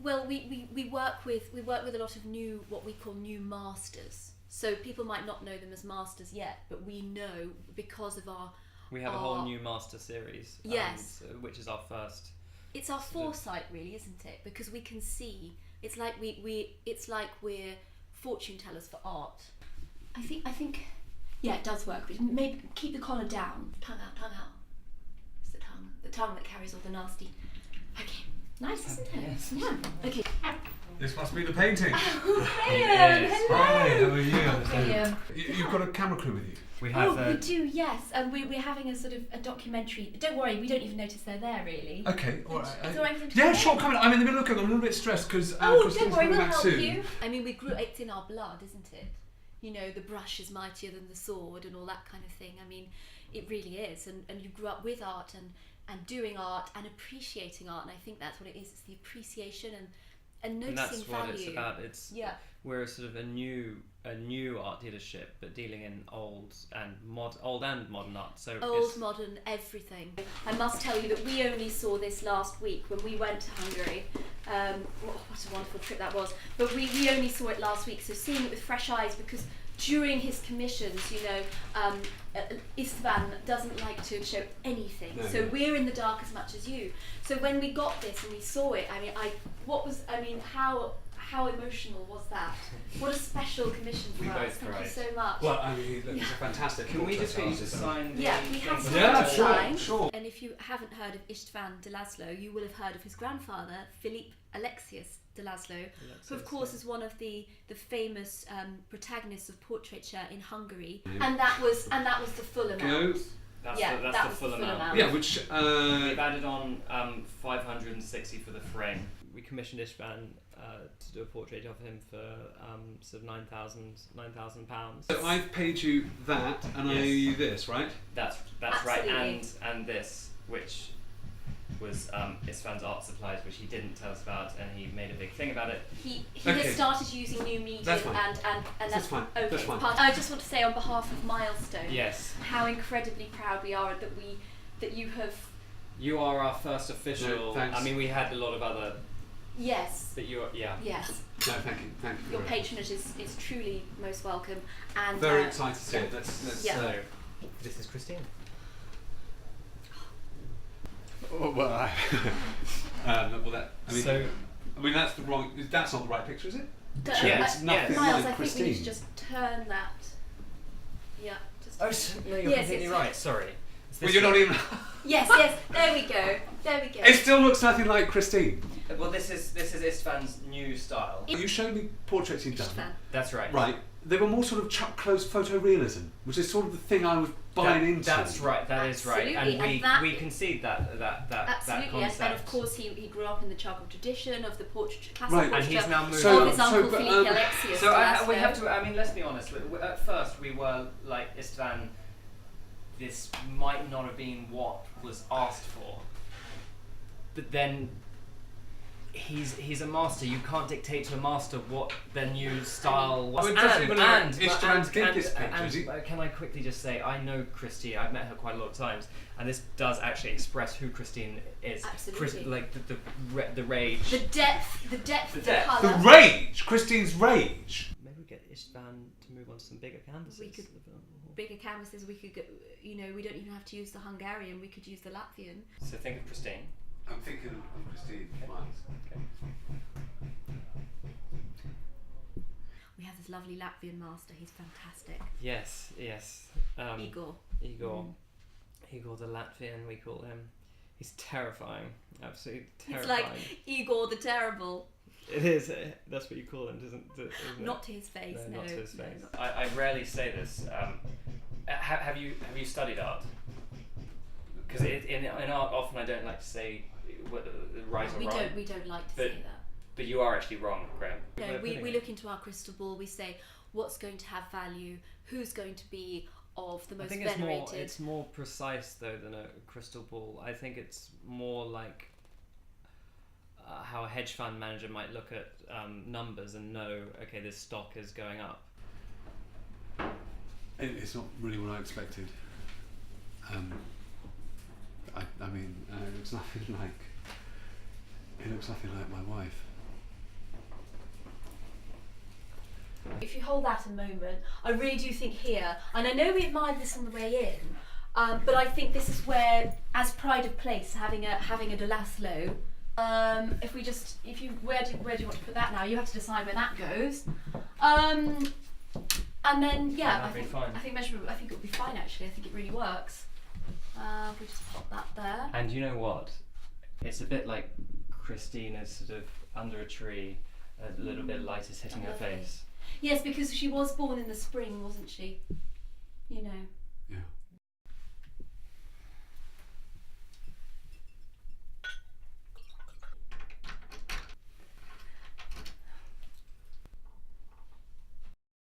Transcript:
Well, we work with a lot of what we call new masters. So people might not know them as masters yet, but we know because of our. We have a whole new master series. Yes. Which is our first. It's our foresight, really, isn't it? Because we can see. It's like we're fortune tellers for art. I think. Yeah, it does work. But maybe keep the collar down. Tongue out. It's the tongue. The tongue that carries all the nasty. Okay. Nice, isn't it? Yes. Yeah. Okay. This must be the painting. Oh, Graham, hello. Hi, how are you? Graham. You've got a camera crew with you? We have. We do, yes. And we're having a sort of a documentary. Don't worry, we don't even notice they're there, really. Okay, all right. It's all right for them to Yeah, come sure, in? come in. I'm in the middle of cooking. I'm a little bit stressed because don't Christine's worry, coming we'll back help soon. you. I mean, it's in our blood, isn't it? You know, the brush is mightier than the sword and all that kind of thing. I mean, it really is. And you grew up with art and doing art and appreciating art, and I think that's what it is. It's the appreciation and noticing And that's value. what it's about. We're sort of a new art dealership, but dealing in old and modern art. So Modern, everything. I must tell you that we only saw this last week when we went to Hungary. What a wonderful trip that was. But we only saw it last week, so seeing it with fresh eyes, because during his commissions, Istvan doesn't like to show anything. No, so no. we're in the dark as much as you. So when we got this and we saw it, how emotional was that? What a special commission for We us. both Thank cried. you so much. Well, I mean, look, it's a fantastic Can we portrait just get you to artist. sign the Yeah, we have thing? some Yeah, to sure, sign. sure. And if you haven't heard of Istvan de Laszlo, you will have heard of his grandfather, Philippe Alexius de Laszlo, who of course is one of the famous protagonists of portraiture in Hungary. And that was the full amount. Go. That's Yeah, the that was full the full amount. amount. Yeah, which... We've added on 560 for the frame. We commissioned Istvan to do a portrait of him for sort of £9,000. So I've paid you that, and I owe you this, right? That's Absolutely. right, and this, which was Istvan's art supplies, which he didn't tell us about, and he made a big thing about it. He Okay. has started using new medium, That's fine. and That's fine. okay. That's fine. I just want to say on behalf of Milestone, Yes, how incredibly proud we are that you have. you are our first official. No, thanks. I mean, we had a lot of other, Yes. but you are, yeah. Yes. No, thank you. Thank you. Your very much. patronage is truly most welcome, and Very excited to see it. Let's Yeah. So, this is Christine. Oh, well, that's the wrong. That's not the right picture, is it? Yeah, It's nothing Miles, like I think we need to Christine. just turn that. Yeah. Just. No, you're Yes, completely it's- right. Sorry. Well, you're not even. Yes. There we go. It still looks nothing like Christine. Well, this is Istvan's new style. You showed me portraits you'd done. Istvan. That's right. Right. They were more sort of Chuck Close photorealism, which is sort of the thing I was buying into. That's right. That is right. And Absolutely, and that- we concede that Absolutely, concept. and of course he grew up in the charcoal tradition of the portraiture, classical Right. And he's portraiture now moved So- on. of his uncle but, Philippe Alexius. So de we Laszlo. have to. I mean, let's be honest. At first, we were like Istvan. This might not have been what was asked for, but then he's a master. You can't dictate to a master what their new style was. Well, it doesn't even like Istvan did this picture, is he? Can I quickly just say, I know Christine. I've met her quite a lot of times, and this does actually express who Christine is. Absolutely. Like the rage. The depth, The the depth. colour. The rage, Christine's rage. Maybe we get Istvan to move on to some bigger canvases. We could- Bigger canvases, we could go, we don't even have to use the Hungarian, we could use the Latvian. So think of Christine. I'm thinking of Christine. Okay. We have this lovely Latvian master, he's fantastic. Yes. Igor. Igor the Latvian, we call him. He's terrifying, absolutely It's terrifying. like Igor the Terrible. It is. That's what you call him, isn't it? Not to his face, no. Not to his no, face. not- I rarely say this. Have you studied art? Because in art, often I don't like to say whether right or wrong. We don't like to But- say that. But you are actually wrong, Graham. No, we look into our crystal ball, we say what's going to have value, who's going to be of the I most think venerated. it's more precise though than a crystal ball. I think it's more like how a hedge fund manager might look at numbers and know, okay, this stock is going up. It's not really what I expected. I mean, it looks nothing like my wife. If you hold that a moment, I really do think here, and I know we admired this on the way in, but I think this is where, as pride of place, having a de Laszlo, where do you want to put that now? You have to decide where that goes. And then I think measurement. I think it'll be fine actually. I think it really works. We just pop that there. And you know what? It's a bit like Christina's sort of under a tree, a little bit light is hitting her face. Yes, because she was born in the spring, wasn't she? You know. Yeah.